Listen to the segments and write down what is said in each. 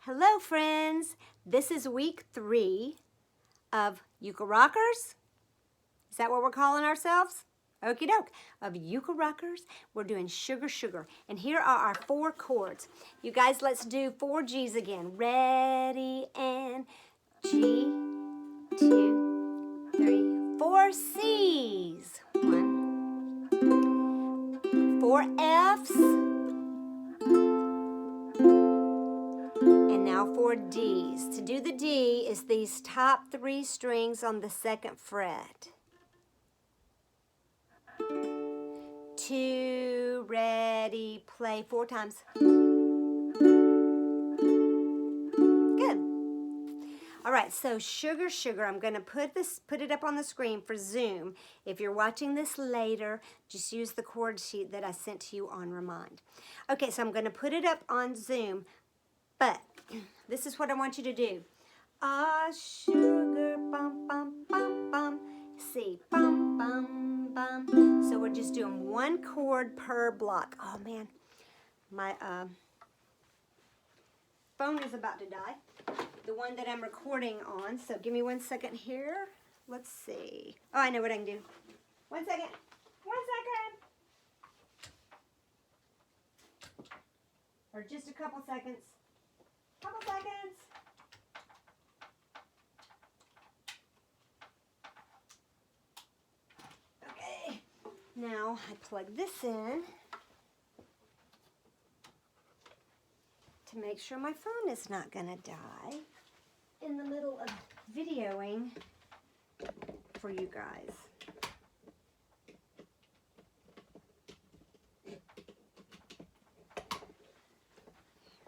Hello friends, this is week 3 of UkuRockers. Is that what we're calling ourselves? Okie doke. Of UkuRockers, we're doing Sugar Sugar. And here are our 4 chords. You guys, let's do 4 G's again. Ready and G, 2, 3, 4 C's. 1, 4 F's. And now 4 D's. To do the D is these top 3 strings on the 2nd fret. 2, ready, play 4 times. Good. All right, so Sugar Sugar, I'm going to put it up on the screen for Zoom. If you're watching this later, just use the chord sheet that I sent to you on Remind. Okay, so I'm going to put it up on Zoom, but this is what I want you to do. Ah, sugar, bum, bum, bum, bum. C, bum, bum, bum. So we're just doing 1 chord per block. Oh, man. My phone is about to die. The one that I'm recording on. So give me 1 second here. Let's see. Oh, I know what I can do. 1 second. 1 second. Or just a couple seconds. Couple seconds. Okay. Now I plug this in to make sure my phone is not going to die in the middle of videoing for you guys.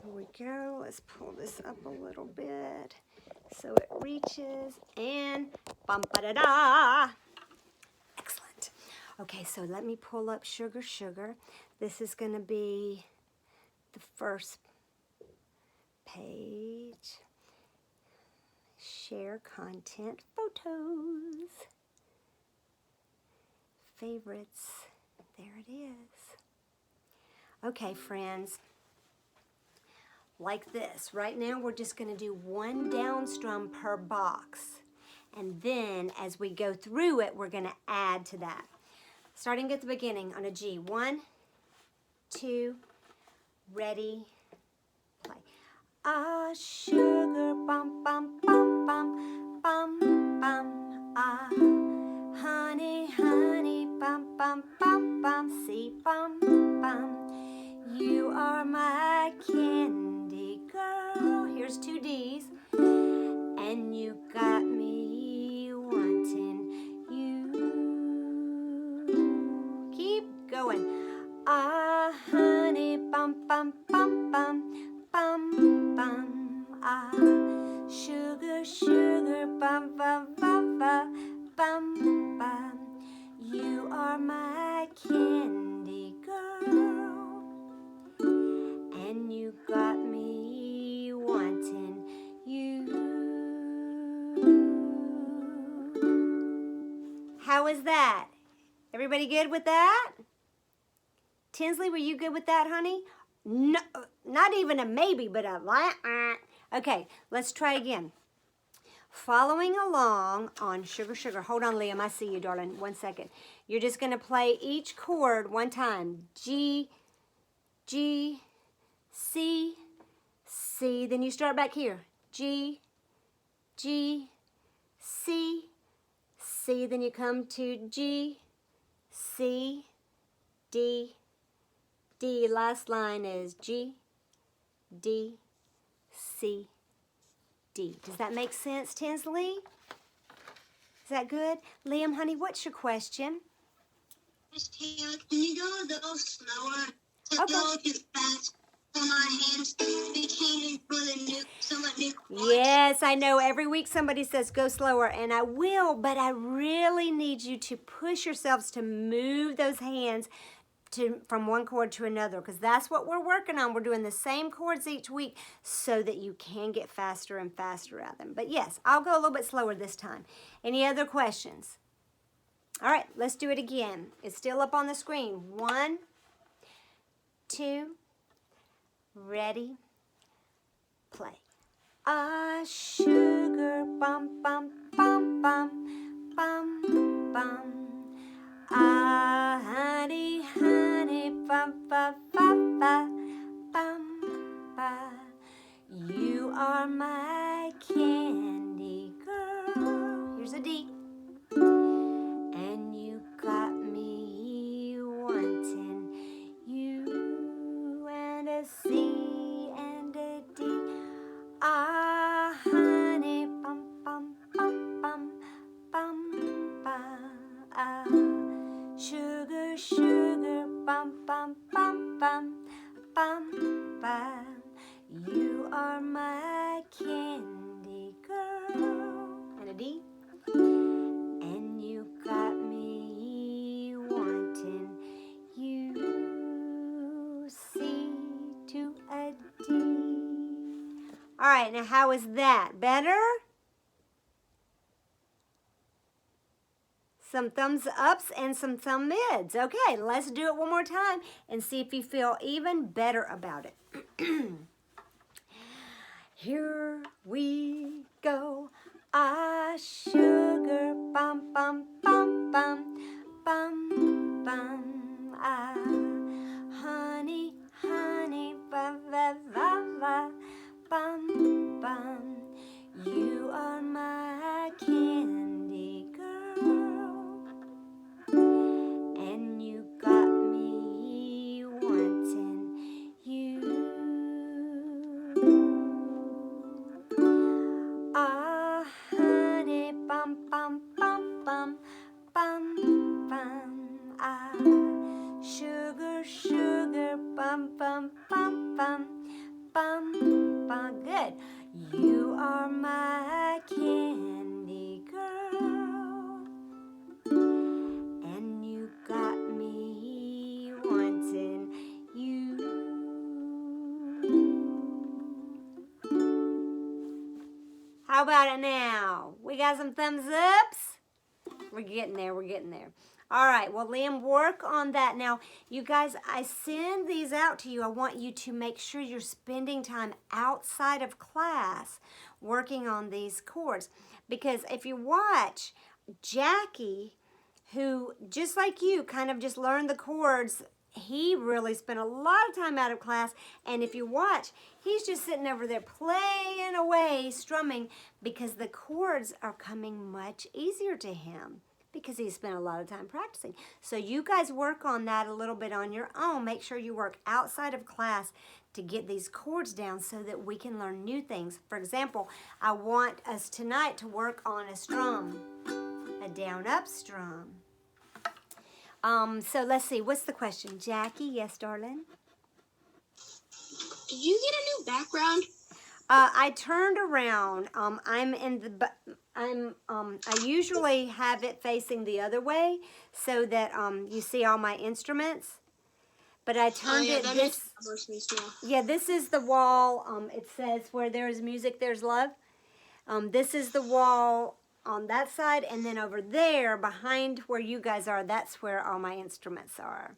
Here we go. Let's pull this up a little bit so it reaches, and bum-ba-da-da. Excellent. Okay, so let me pull up Sugar Sugar. This is going to be the first page. Share content, photos, favorites. There it is. Okay, friends. Like this. Right now we're just going to do 1 down strum per box. And then as we go through it, we're going to add to that. Starting at the beginning on a G. 1, 2, ready, play. Ah, sugar, bum, bum, bum, bum, bum, bum. Ah, honey, honey, bum, bum, bum, bum. See, bum, bum. You are my candy girl. Here's 2 D's. And you got me wanting you. Keep going. Ah, honey, bum, bum, bum, bum, bum, bum. Ah, sugar, sugar, bum, bum, bum, bum, bum, bum. You are my candy girl. And you got me wanting you. How was that? Everybody good with that? Tinsley, were you good with that, honey? No, not even a maybe, but a okay, let's try again. Following along on Sugar Sugar. Hold on, Liam. I see you, darling. 1 second. You're just going to play each chord 1 time. G, G, C, C. Then you start back here. G, G, C, C. Then you come to G, C, D, D. Last line is G, D, C, D. Does that make sense, Tinsley? Is that good? Liam, honey, what's your question? Miss Taylor, can you go a little slower? To Okay. go too fast for my hands to be changing for the new, somewhat new chords. Yes, I know. Every week somebody says go slower, and I will, but I really need you to push yourselves to move those hands from 1 chord to another, because that's what we're working on. We're doing the same chords each week so that you can get faster and faster at them. But yes, I'll go a little bit slower this time. Any other questions? All right, let's do it again. It's still up on the screen. 1, 2, ready, play. Ah, sugar, bum, bum, bum, bum, bum, bum. Ah, honey, honey, bum, bum, bum, bum, bum, bum. You are my candy girl. Here's a D. And you got me wanting you, and a C and a D. Ah, honey, bum, bum, bum, bum, bum, bum. Ah, sugar, sugar, bum, bum, bum, bum, bum, bum. You are my candy girl. And a D. And you got me wanting you, C to a D. All right, now how is that? Better? Some thumbs ups and some thumb mids. Okay, let's do it one more time and see if you feel even better about it. Here we go. Ah, sugar, bum, bum, bum, bum, bum, bum. Ah, honey, honey, ba, ba, ba, ba, bum, bum. You are my candy girl, and you got me wanting you. Ah, honey, bum, bum, bum, bum, bum, bum. Ah, sugar, sugar, bum, bum, bum, bum, bum, bum. Good. You are my candy girl, and you got me wanting you. How about it now? We got some thumbs ups? We're getting there, we're getting there. All right, well, Liam, work on that. Now, you guys, I send these out to you. I want you to make sure you're spending time outside of class working on these chords. Because if you watch, Jackie, who, just like you, kind of just learned the chords, he really spent a lot of time out of class. And if you watch, he's just sitting over there playing away, strumming, because the chords are coming much easier to him because he spent a lot of time practicing. So you guys work on that a little bit on your own. Make sure you work outside of class to get these chords down so that we can learn new things. For example, I want us tonight to work on a strum, a down-up strum. So let's see, what's the question? Jackie, yes, darling? Did you get a new background? I turned around. I usually have it facing the other way so that you see all my instruments. But I turned it this. Yeah, this is the wall. It says where there is music, there's love. This is the wall on that side, and then over there behind where you guys are, that's where all my instruments are.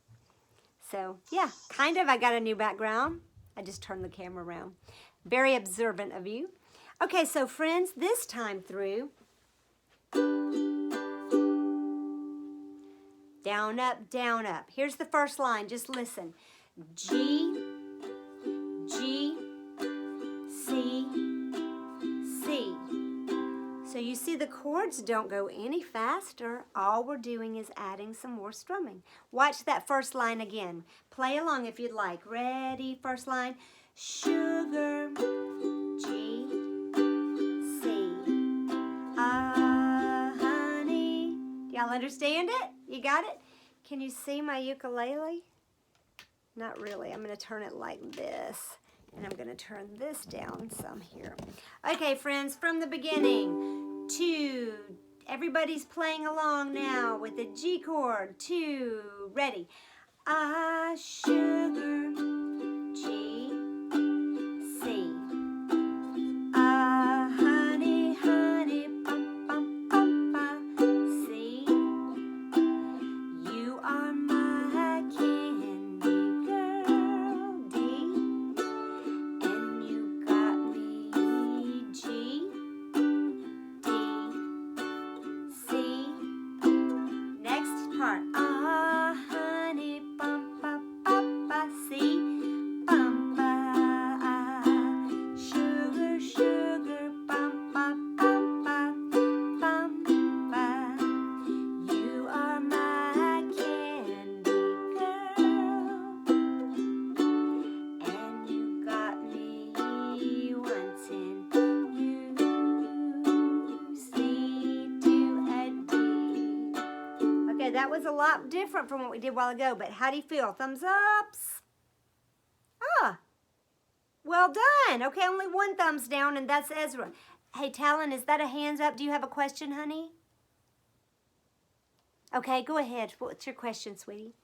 So yeah, kind of. I got a new background. I just turned the camera around. Very observant of you. Okay, so friends, this time through, down, up, down, up. Here's the first line. Just listen. G, G, C, C. So you see the chords don't go any faster. All we're doing is adding some more strumming. Watch that first line again. Play along if you'd like. Ready? First line. Sugar, G, C. Ah, honey. Do y'all understand it? You got it? Can you see my ukulele? Not really. I'm going to turn it like this. And I'm going to turn this down some here. Okay, friends, from the beginning. 2. Everybody's playing along now with the G chord. 2. Ready. Ah, sugar, G, C. Ah, honey, honey, bum, bum, bum, bum, C. You are my candy girl, D. And you got me that was a lot different from what we did a while ago, but how do you feel? Thumbs ups? Ah, well done. Okay, only one thumbs down, and that's Ezra. Hey, Talon, is that a hands up? Do you have a question, honey? Okay, go ahead. What's your question, sweetie?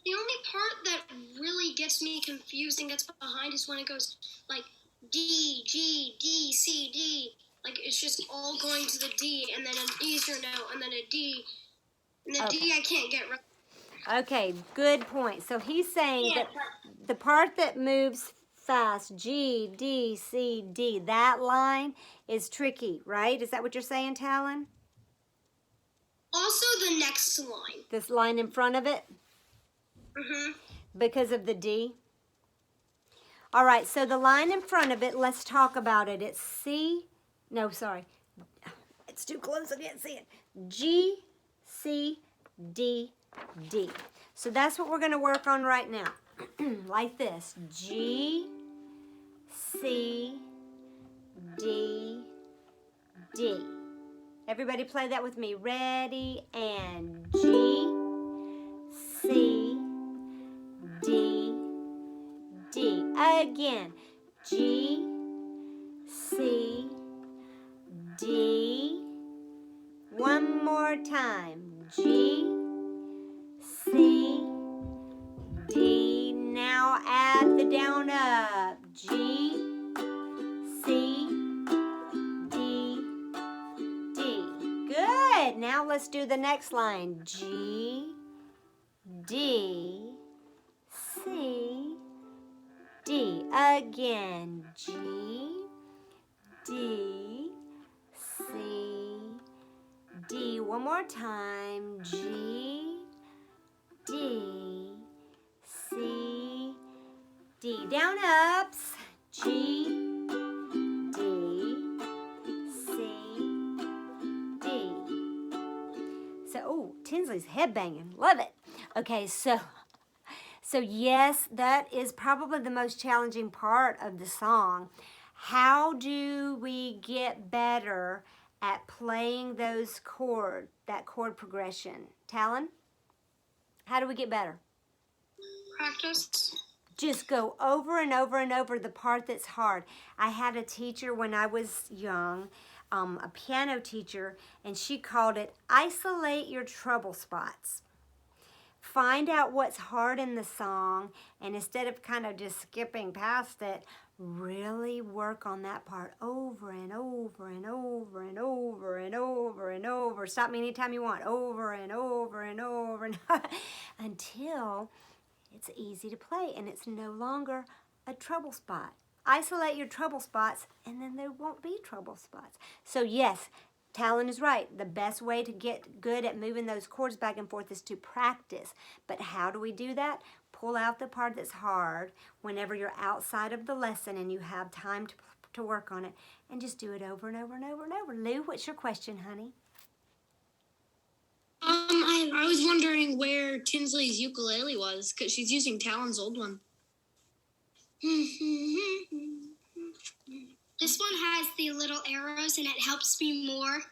The only part that really gets me confused and gets behind is when it goes like D, G, D, C, D. Like it's just all going to the D, and then an Easter note, and then a D. And the D I can't get right. Okay, good point. So he's saying that the part that moves fast, G, D, C, D, that line is tricky, right? Is that what you're saying, Talon? Also the next line. This line in front of it? Mm-hmm. Because of the D? All right, so the line in front of it, let's talk about it. It's C, no, sorry. It's too close, I can't see it. G, C, D, D. So that's what we're going to work on right now. Like this. G, C, D, D. Everybody play that with me. Ready? And G, C, D, D. Again. G, C, D. One more time. G, C, D. Now add the down up. G, C, D, D. Good. Now let's do the next line. G, D, C, D. Again. G, D, C, D. One more time. G, D, C, D. Down ups. G, D, C, D. So, oh, Tinsley's headbanging. Love it. Okay, so yes, that is probably the most challenging part of the song. How do we get better at playing those chords, that chord progression? Talon? How do we get better? Practice. Just go over and over and over the part that's hard. I had a teacher when I was young, a piano teacher, and she called it isolate your trouble spots. Find out what's hard in the song, and instead of kind of just skipping past it, really work on that part over and over and over and over and over and over. Stop me anytime you want. Over and over and over and until it's easy to play and it's no longer a trouble spot. Isolate your trouble spots and then there won't be trouble spots. So yes, Talon is right. The best way to get good at moving those chords back and forth is to practice. But how do we do that? Pull out the part that's hard whenever you're outside of the lesson and you have time to work on it, and just do it over and over and over and over. Lou, what's your question, honey? I was wondering where Tinsley's ukulele was, because she's using Talon's old one. This one has the little arrows, and it helps me more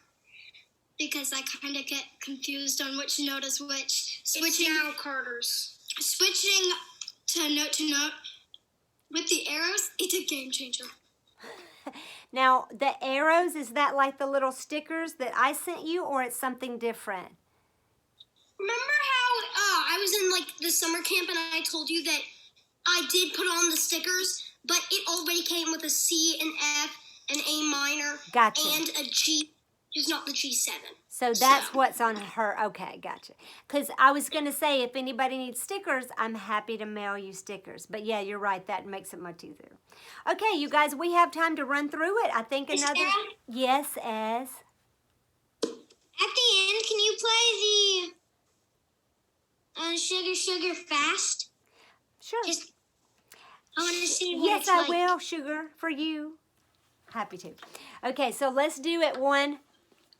because I kind of get confused on which note is which. Switching now, Carter's. Switching to note with the arrows, it's a game changer. Now, the arrows, is that like the little stickers that I sent you, or it's something different? Remember how I was in like the summer camp and I told you that I did put on the stickers, but it already came with a C, an F, an A minor, Gotcha. and a G, just not the G7. So that's what's on her. Okay, gotcha. Because I was going to say, if anybody needs stickers, I'm happy to mail you stickers. But yeah, you're right. That makes it much easier. Okay, you guys, we have time to run through it. I think another... Sarah? Yes, Ez? At the end, can you play the Sugar Sugar Fast? Sure. Just, I want to see what Yes, it's I like. will, sugar, for you. Happy to. Okay, so let's do it one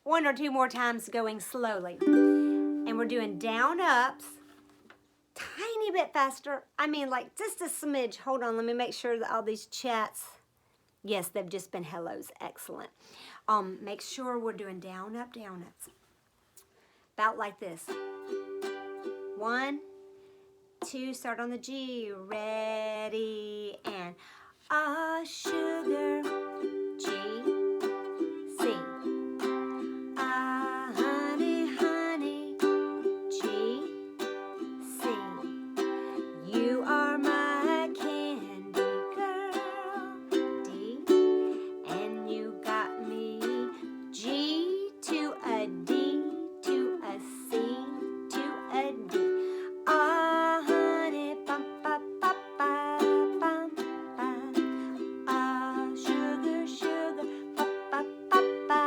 or two more times going slowly. And we're doing down ups, tiny bit faster. I mean, like just a smidge. Hold on, let me make sure that all these chats, yes, they've just been hellos. Excellent. Make sure we're doing down up, down ups. about like this. 1, 2, start on the G, ready, and sugar, G, C. Honey, honey, G, C. You are my candy girl, D, and you got me, G to a D to a C to a D. Honey, bum, ba, ba, ba, bum, ba. Sugar, sugar, ba, ba, ba, ba,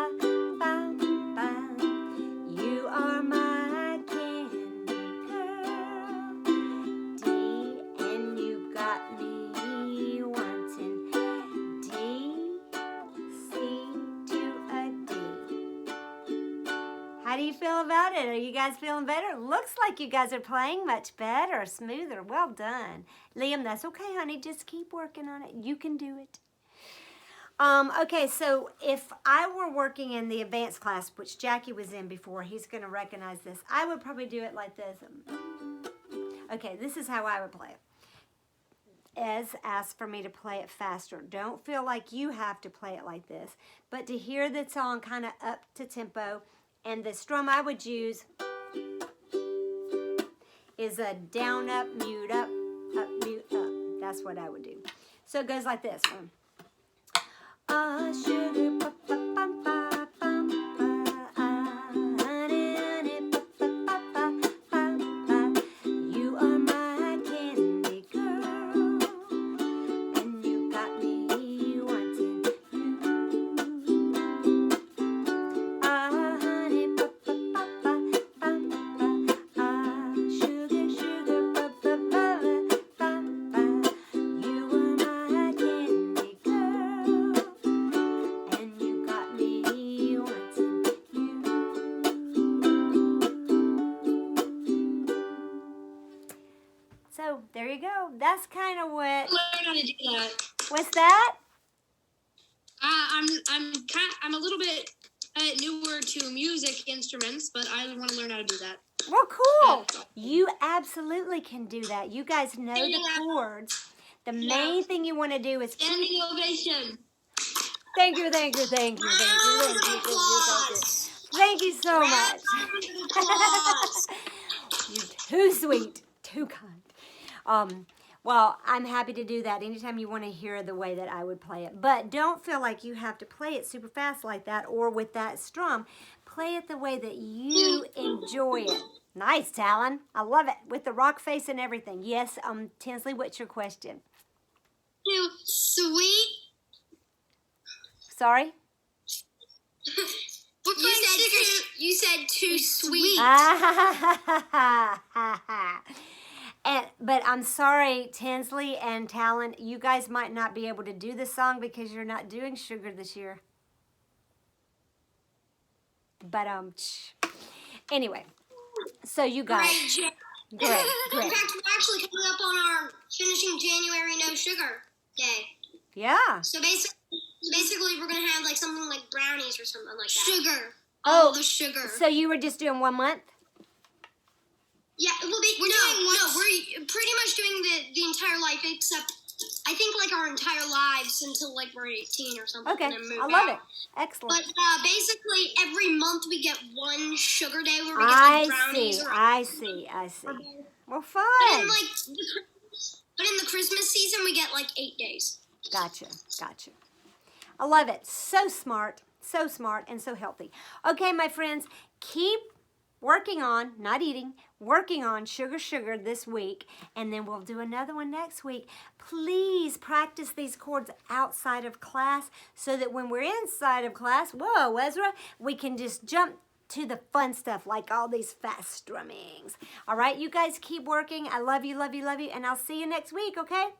bum, bum. You are my candy girl, D, and you got me wanting D, C to a D. How do you feel about it? Are you guys feeling better? Looks like you guys are playing much better, smoother. Well done. Liam, that's okay, honey. Just keep working on it. You can do it. Okay, so if I were working in the advanced class, which Jackie was in before, he's going to recognize this. I would probably do it like this. Okay, this is how I would play it. Ez asked for me to play it faster. Don't feel like you have to play it like this, but to hear the song kind of up to tempo, and the strum I would use is a down, up, mute, up, mute, up. That's what I would do. So it goes like this. Sugar, ba, ba, bum, ba, bum, ba, honey, honey, ba, ba, ba, ba, bum, ba. You are my candy girl, and you got me wanting you. Honey, ba, ba, ba, ba, bum, ba. Sugar, sugar, ba, ba, ba, ba, bum, ba. You are my candy girl, and you got me wanting you. So there you go. That's kind of what. Learn how to do that. What's that? I'm a little bit newer to music instruments, but I want to learn how to do that. Well, cool. You absolutely can do that. You guys know the chords. The main thing you want to do is Standing ovation. thank you, thank you, thank you, thank you, thank you, thank you, thank you. Thank you so much. You're too sweet, too kind. Well, I'm happy to do that anytime you want to hear the way that I would play it. But don't feel like you have to play it super fast like that or with that strum. Play it the way that you enjoy it. Nice, Talon. I love it. With the rock face and everything. Yes, Tinsley, what's your question? Too sweet. Sorry? You said too sweet. But I'm sorry, Tinsley and Talon, you guys might not be able to do the song because you're not doing sugar this year. But anyway, so you guys, great. In fact, we're actually coming up on our finishing January no sugar day. Yeah. So basically, we're gonna have like something like brownies or something like that. Sugar. Oh, the sugar. So you were just doing 1 month? Yeah, we're pretty much doing the entire life, except I think like our entire lives until like we're 18 or something. Okay, And then move I love out. it. Excellent. But basically, every month we get one sugar day where we get like brownies. I see. Well, fun. But in the Christmas season, we get like 8 days. Gotcha. I love it. So smart, and so healthy. Okay, my friends, keep working on, not eating, working on sugar this week, and then we'll do another one next week. Please practice these chords outside of class so that when we're inside of class, whoa, Ezra, we can just jump to the fun stuff like all these fast strummings. All right, you guys keep working. I love you, and I'll see you next week, okay?